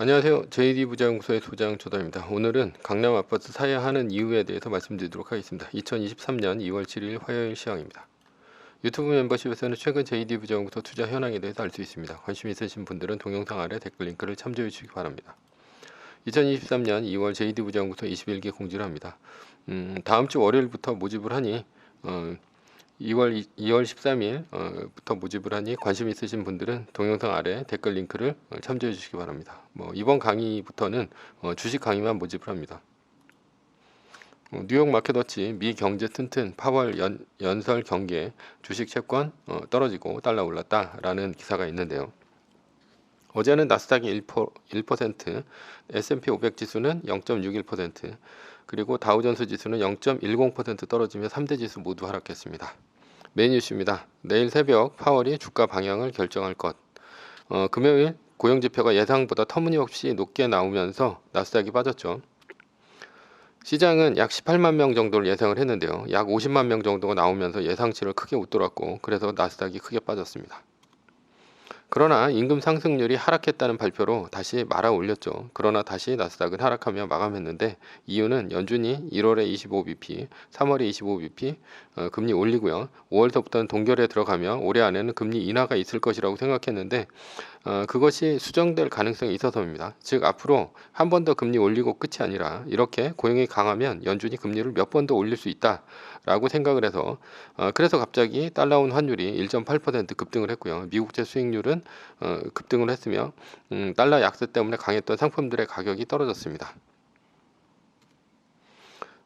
안녕하세요. JD 부자연구소의 소장 조담입니다. 오늘은 강남 아파트 사야 하는 이유에 대해서 말씀드리도록 하겠습니다. 2023년 2월 7일 화요일 시황입니다. 유튜브 멤버십에서는 최근 JD 부자연구소 투자 현황에 대해서 알 수 있습니다. 관심 있으신 분들은 동영상 아래 댓글 링크를 참조해 주시기 바랍니다. 2023년 2월 JD 부자연구소 21기 공지를 합니다. 다음 주 월요일부터 모집을 하니 2월 13일부터 모집을 하니 관심 있으신 분들은 동영상 아래 댓글 링크를 참조해 주시기 바랍니다. 이번 강의부터는 주식 강의만 모집을 합니다. 뉴욕 마켓워치 미 경제 튼튼 파월 연설 경계 주식 채권 떨어지고 달러 올랐다라는 기사가 있는데요. 어제는 나스닥이 1%, S&P 500 지수는 0.61%, 그리고 다우존스 지수는 0.10% 떨어지며 3대 지수 모두 하락했습니다. 메인 이슈입니다. 내일 새벽 파월이 주가 방향을 결정할 것. 금요일 고용지표가 예상보다 터무니없이 높게 나오면서 나스닥이 빠졌죠. 시장은 약 18만 명 정도를 예상을 했는데요. 약 50만 명 정도가 나오면서 예상치를 크게 웃돌았고 그래서 나스닥이 크게 빠졌습니다. 그러나 임금 상승률이 하락했다는 발표로 다시 말아 올렸죠. 그러나 다시 나스닥은 하락하며 마감했는데 이유는 연준이 1월에 25bp, 3월에 25bp 금리 올리고요. 5월서부터는 동결에 들어가며 올해 안에는 금리 인하가 있을 것이라고 생각했는데 그것이 수정될 가능성이 있어서입니다. 즉 앞으로 한 번 더 금리 올리고 끝이 아니라 이렇게 고용이 강하면 연준이 금리를 몇 번 더 올릴 수 있다라고 생각을 해서 그래서 갑자기 달러원 환율이 1.8% 급등을 했고요. 미국채 수익률은 급등을 했으며 달러 약세 때문에 강했던 상품들의 가격이 떨어졌습니다.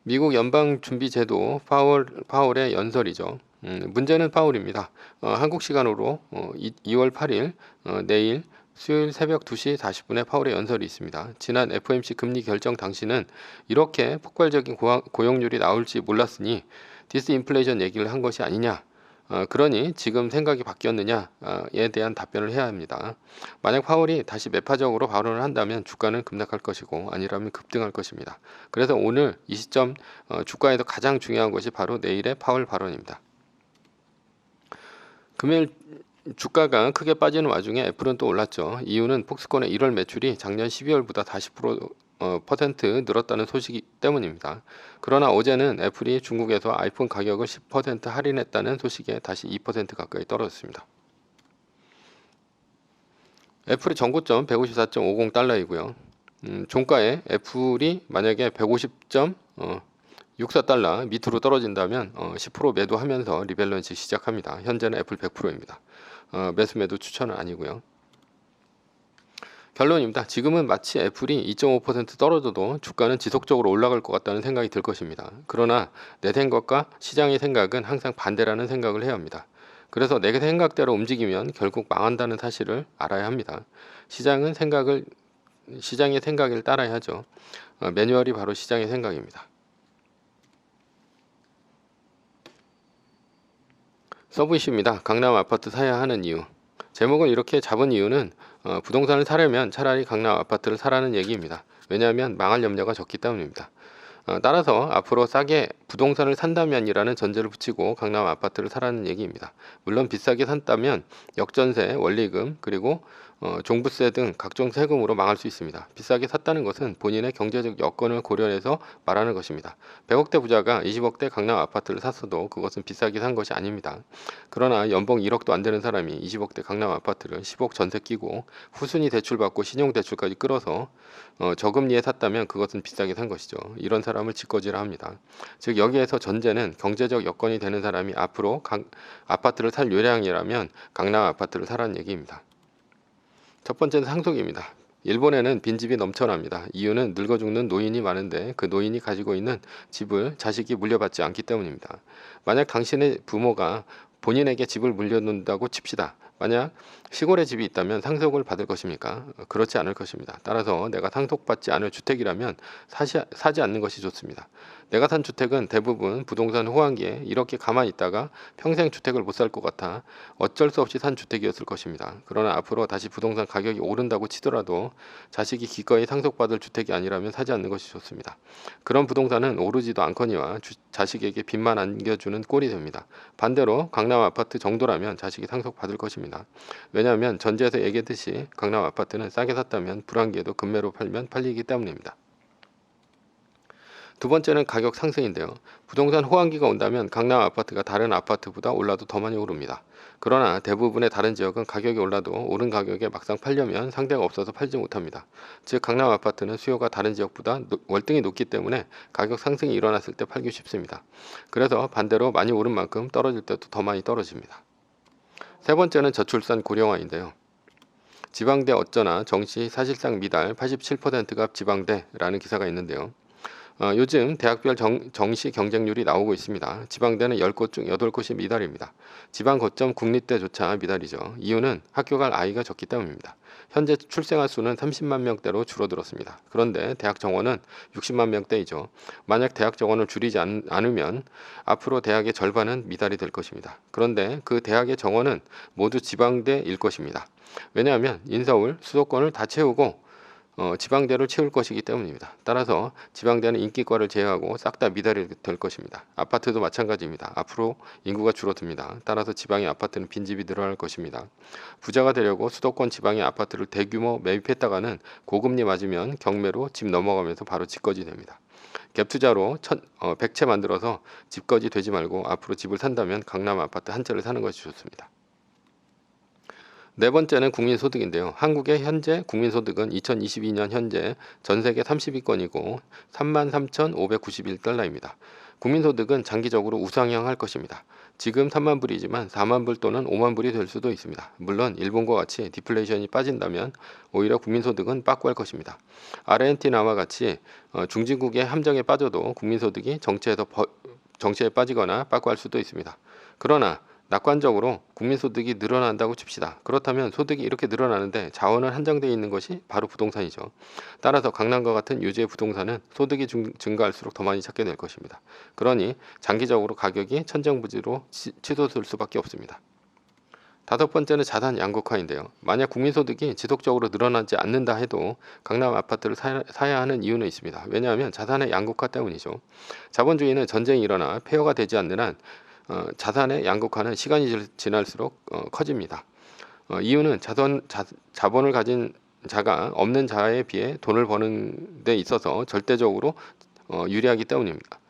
미국 연방준비제도 파월의 연설이죠. 문제는 파월입니다. 한국 시간으로 2월 8일 내일 수요일 새벽 2시 40분에 파월의 연설이 있습니다. 지난 FOMC 금리 결정 당시는 이렇게 폭발적인 고용률이 나올지 몰랐으니 디스인플레이션 얘기를 한 것이 아니냐. 그러니 지금 생각이 바뀌었느냐에 대한 답변을 해야 합니다. 만약 파월이 다시 매파적으로 발언을 한다면 주가는 급락할 것이고 아니라면 급등할 것입니다. 그래서 오늘 이 시점 주가에서 가장 중요한 것이 바로 내일의 파월 발언입니다. 금요일 주가가 크게 빠지는 와중에 애플은 또 올랐죠. 이유는 폭스콘의 1월 매출이 작년 12월보다 40% 늘었다는 소식 때문입니다. 그러나 어제는 애플이 중국에서 아이폰 가격을 10% 할인했다는 소식에 다시 2% 가까이 떨어졌습니다. 애플의 전고점 154.50달러이고요. 종가에 애플이 만약에 150.64달러 밑으로 떨어진다면 10% 매도하면서 리밸런스 시작합니다. 현재는 애플 100%입니다. 매수 매도 추천은 아니고요. 결론입니다. 지금은 마치 애플이 2.5% 떨어져도 주가는 지속적으로 올라갈 것 같다는 생각이 들 것입니다. 그러나 내 생각과 시장의 생각은 항상 반대라는 생각을 해야 합니다. 그래서 내 생각대로 움직이면 결국 망한다는 사실을 알아야 합니다. 시장의 생각을 따라야 하죠. 매뉴얼이 바로 시장의 생각입니다. 서브 이슈입니다. 강남 아파트 사야 하는 이유. 제목을 이렇게 잡은 이유는 부동산을 사려면 차라리 강남 아파트를 사라는 얘기입니다. 왜냐하면 망할 염려가 적기 때문입니다. 따라서 앞으로 싸게 부동산을 산다면이라는 전제를 붙이고 강남 아파트를 사라는 얘기입니다. 물론 비싸게 산다면 역전세, 원리금, 그리고 종부세 등 각종 세금으로 망할 수 있습니다. 비싸게 샀다는 것은 본인의 경제적 여건을 고려해서 말하는 것입니다. 100억대 부자가 20억대 강남 아파트를 샀어도 그것은 비싸게 산 것이 아닙니다. 그러나 연봉 1억도 안 되는 사람이 20억대 강남 아파트를 10억 전세 끼고 후순위 대출받고 신용대출까지 끌어서 저금리에 샀다면 그것은 비싸게 산 것이죠. 이런 사람을 짓거지라 합니다. 즉 여기에서 전제는 경제적 여건이 되는 사람이 앞으로 아파트를 살 요량이라면 강남 아파트를 사라는 얘기입니다. 첫 번째는 상속입니다. 일본에는 빈집이 넘쳐납니다. 이유는 늙어 죽는 노인이 많은데 그 노인이 가지고 있는 집을 자식이 물려받지 않기 때문입니다. 만약 당신의 부모가 본인에게 집을 물려놓는다고 칩시다. 만약 시골에 집이 있다면 상속을 받을 것입니까? 그렇지 않을 것입니다. 따라서 내가 상속받지 않을 주택이라면 사지 않는 것이 좋습니다. 내가 산 주택은 대부분 부동산 호황기에 이렇게 가만히 있다가 평생 주택을 못 살 것 같아 어쩔 수 없이 산 주택이었을 것입니다. 그러나 앞으로 다시 부동산 가격이 오른다고 치더라도 자식이 기꺼이 상속받을 주택이 아니라면 사지 않는 것이 좋습니다. 그런 부동산은 오르지도 않거니와 자식에게 빚만 안겨주는 꼴이 됩니다. 반대로 강남 아파트 정도라면 자식이 상속받을 것입니다. 있습니다. 왜냐하면 전제에서 얘기했듯이 강남 아파트는 싸게 샀다면 불황기에도 급매로 팔면 팔리기 때문입니다. 두 번째는 가격 상승인데요. 부동산 호황기가 온다면 강남 아파트가 다른 아파트보다 올라도 더 많이 오릅니다. 그러나 대부분의 다른 지역은 가격이 올라도 오른 가격에 막상 팔려면 상대가 없어서 팔지 못합니다. 즉 강남 아파트는 수요가 다른 지역보다 월등히 높기 때문에 가격 상승이 일어났을 때 팔기 쉽습니다. 그래서 반대로 많이 오른 만큼 떨어질 때도 더 많이 떨어집니다. 세 번째는 저출산 고령화인데요. 지방대 어쩌나 정시 사실상 미달 87%가 지방대라는 기사가 있는데요. 요즘 대학별 정시 경쟁률이 나오고 있습니다. 지방대는 10곳 중 8곳이 미달입니다. 지방 거점 국립대조차 미달이죠. 이유는 학교 갈 아이가 적기 때문입니다. 현재 출생아 수는 30만 명대로 줄어들었습니다. 그런데 대학 정원은 60만 명대이죠. 만약 대학 정원을 줄이지 않으면 앞으로 대학의 절반은 미달이 될 것입니다. 그런데 그 대학의 정원은 모두 지방대일 것입니다. 왜냐하면 인서울, 수도권을 다 채우고 지방대를 채울 것이기 때문입니다. 따라서 지방대는 인기과를 제외하고 싹 다 미달이 될 것입니다. 아파트도 마찬가지입니다. 앞으로 인구가 줄어듭니다. 따라서 지방의 아파트는 빈집이 늘어날 것입니다. 부자가 되려고 수도권 지방의 아파트를 대규모 매입했다가는 고금리 맞으면 경매로 집 넘어가면서 바로 집거지 됩니다. 갭 투자로 100채 만들어서 집거지 되지 말고 앞으로 집을 산다면 강남 아파트 한 채를 사는 것이 좋습니다. 네 번째는 국민소득인데요. 한국의 현재 국민소득은 2022년 현재 전 세계 30위권이고 33,591달러입니다. 국민소득은 장기적으로 우상향할 것입니다. 지금 3만 불이지만 4만 불 또는 5만 불이 될 수도 있습니다. 물론 일본과 같이 디플레이션이 빠진다면 오히려 국민소득은 빠꾸할 것입니다. 아르헨티나와 같이 중진국의 함정에 빠져도 국민소득이 정체에 빠지거나 빠꾸할 수도 있습니다. 그러나 낙관적으로 국민소득이 늘어난다고 칩시다. 그렇다면 소득이 이렇게 늘어나는데 자원은 한정되어 있는 것이 바로 부동산이죠. 따라서 강남과 같은 유지의 부동산은 소득이 증가할수록 더 많이 찾게 될 것입니다. 그러니 장기적으로 가격이 천정부지로 치솟을 수밖에 없습니다. 다섯 번째는 자산 양극화인데요. 만약 국민소득이 지속적으로 늘어나지 않는다 해도 강남 아파트를 사야 하는 이유는 있습니다. 왜냐하면 자산의 양극화 때문이죠. 자본주의는 전쟁이 일어나 폐허가 되지 않는 한 자산의 양극화는 시간이 지날수록 커집니다. 이유는 자본을 가진 자가 없는 자에 비해 돈을 버는 데 있어서 절대적으로 유리하기 때문입니다.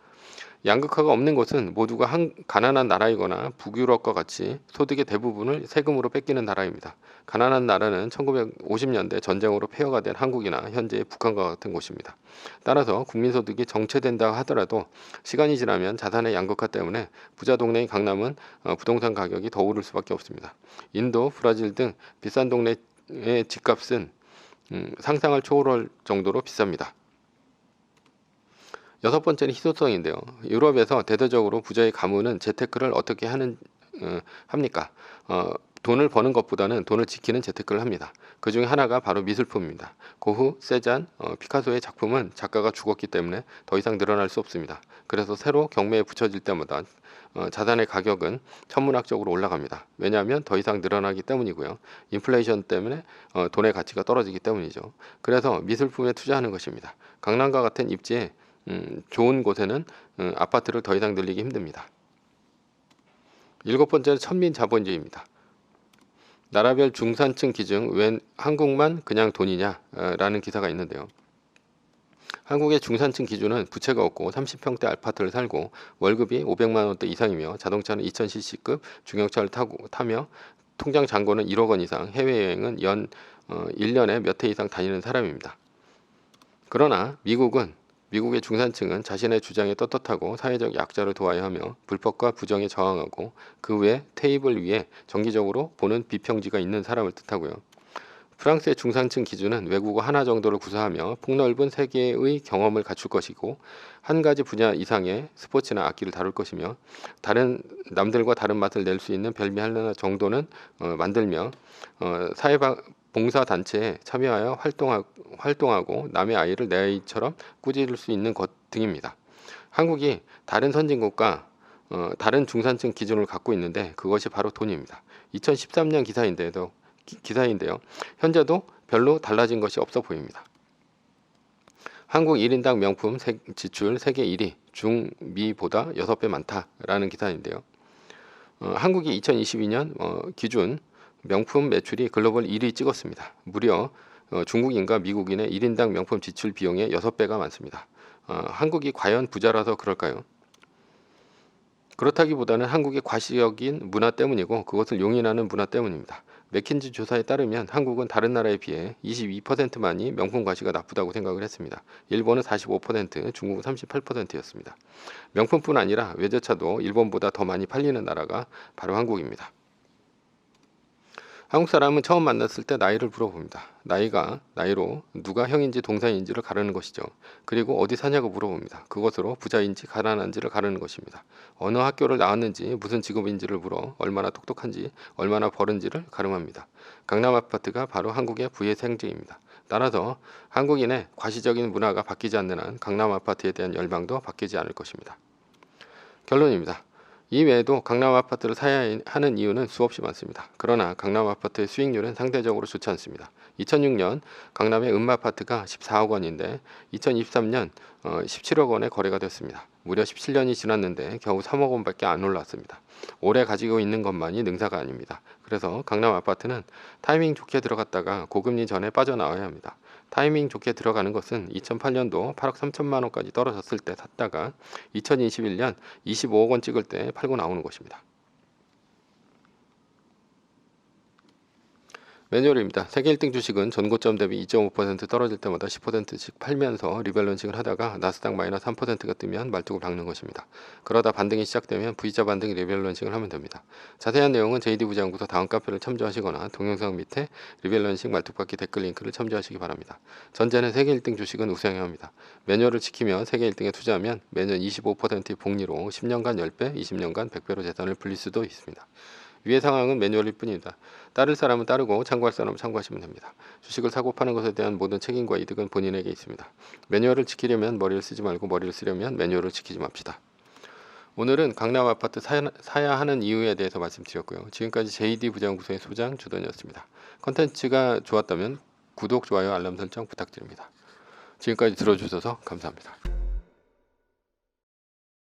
양극화가 없는 곳은 모두가 가난한 나라이거나 북유럽과 같이 소득의 대부분을 세금으로 뺏기는 나라입니다. 가난한 나라는 1950년대 전쟁으로 폐허가 된 한국이나 현재의 북한과 같은 곳입니다. 따라서 국민소득이 정체된다 하더라도 시간이 지나면 자산의 양극화 때문에 부자 동네인 강남은 부동산 가격이 더 오를 수밖에 없습니다. 인도, 브라질 등 비싼 동네의 집값은 상상을 초월할 정도로 비쌉니다. 여섯 번째는 희소성인데요. 유럽에서 대대적으로 부자의 가문은 재테크를 어떻게 합니까? 돈을 버는 것보다는 돈을 지키는 재테크를 합니다. 그 중에 하나가 바로 미술품입니다. 고흐, 세잔, 피카소의 작품은 작가가 죽었기 때문에 더 이상 늘어날 수 없습니다. 그래서 새로 경매에 붙여질 때마다 자산의 가격은 천문학적으로 올라갑니다. 왜냐하면 더 이상 늘어나기 때문이고요. 인플레이션 때문에 돈의 가치가 떨어지기 때문이죠. 그래서 미술품에 투자하는 것입니다. 강남과 같은 입지에 좋은 곳에는 아파트를 더 이상 늘리기 힘듭니다. 일곱 번째는 천민자본주의입니다. 나라별 중산층 기준 웬 한국만 그냥 돈이냐 라는 기사가 있는데요. 한국의 중산층 기준은 부채가 없고 30평대 아파트를 살고 월급이 500만 원대 이상이며 자동차는 2000cc급 중형차를 타며 통장 잔고는 1억 원 이상, 해외여행은 1년에 몇 회 이상 다니는 사람입니다. 그러나 미국의 중산층은 자신의 주장에 떳떳하고 사회적 약자를 도와야 하며 불법과 부정에 저항하고 그 외 테이블 위에 정기적으로 보는 비평지가 있는 사람을 뜻하고요. 프랑스의 중산층 기준은 외국어 하나 정도를 구사하며 폭넓은 세계의 경험을 갖출 것이고 한 가지 분야 이상의 스포츠나 악기를 다룰 것이며 남들과 다른 맛을 낼 수 있는 별미 하나 정도는 만들며 봉사단체에 참여하여 활동하고 남의 아이를 내 아이처럼 꾸짖을 수 있는 것 등입니다. 한국이 다른 선진국과 다른 중산층 기준을 갖고 있는데 그것이 바로 돈입니다. 2013년 기사인데요. 현재도 별로 달라진 것이 없어 보입니다. 한국 1인당 명품 지출 세계 1위, 중미보다 6배 많다라는 기사인데요. 한국이 2022년 기준 명품 매출이 글로벌 1위 찍었습니다. 무려 중국인과 미국인의 1인당 명품 지출 비용의 6배가 많습니다. 한국이 과연 부자라서 그럴까요? 그렇다기보다는 한국의 과시적인 문화 때문이고 그것을 용인하는 문화 때문입니다. 맥킨지 조사에 따르면 한국은 다른 나라에 비해 22%만이 명품 과시가 나쁘다고 생각을 했습니다. 일본은 45%, 중국은 38%였습니다. 명품뿐 아니라 외제차도 일본보다 더 많이 팔리는 나라가 바로 한국입니다. 한국 사람은 처음 만났을 때 나이를 물어봅니다. 나이로 누가 형인지 동생인지를 가르는 것이죠. 그리고 어디 사냐고 물어봅니다. 그것으로 부자인지 가난한지를 가르는 것입니다. 어느 학교를 나왔는지 무슨 직업인지를 물어 얼마나 똑똑한지 얼마나 버른지를 가름합니다. 강남 아파트가 바로 한국의 부의 생지입니다. 따라서 한국인의 과시적인 문화가 바뀌지 않는 한 강남 아파트에 대한 열망도 바뀌지 않을 것입니다. 결론입니다. 이 외에도 강남 아파트를 사야 하는 이유는 수없이 많습니다. 그러나 강남 아파트의 수익률은 상대적으로 좋지 않습니다. 2006년 강남의 음마아파트가 14억 원인데 2023년 17억 원에 거래가 됐습니다. 무려 17년이 지났는데 겨우 3억 원밖에 안 올랐습니다. 올해 가지고 있는 것만이 능사가 아닙니다. 그래서 강남 아파트는 타이밍 좋게 들어갔다가 고금리 전에 빠져나와야 합니다. 타이밍 좋게 들어가는 것은 2008년도 8억 3천만 원까지 떨어졌을 때 샀다가 2021년 25억 원 찍을 때 팔고 나오는 것입니다. 매뉴얼입니다. 세계 1등 주식은 전고점 대비 2.5% 떨어질 때마다 10%씩 팔면서 리밸런싱을 하다가 나스닥 마이너스 3%가 뜨면 말뚝을 박는 것입니다. 그러다 반등이 시작되면 V자 반등 리밸런싱을 하면 됩니다. 자세한 내용은 JD부장연구소 다음 카페를 참조하시거나 동영상 밑에 리밸런싱 말뚝박기 댓글 링크를 참조하시기 바랍니다. 전제는 세계 1등 주식은 우승해야 합니다. 매뉴얼을 지키며 세계 1등에 투자하면 매년 25%의 복리로 10년간 10배, 20년간 100배로 재산을 불릴 수도 있습니다. 위의 상황은 매뉴얼일 뿐입니다. 따를 사람은 따르고 참고할 사람은 참고하시면 됩니다. 주식을 사고 파는 것에 대한 모든 책임과 이득은 본인에게 있습니다. 매뉴얼을 지키려면 머리를 쓰지 말고 머리를 쓰려면 매뉴얼을 지키지 맙시다. 오늘은 강남 아파트 사야 하는 이유에 대해서 말씀드렸고요. 지금까지 JD부장연구소의 소장 주던이었습니다. 컨텐츠가 좋았다면 구독, 좋아요, 알람 설정 부탁드립니다. 지금까지 들어주셔서 감사합니다.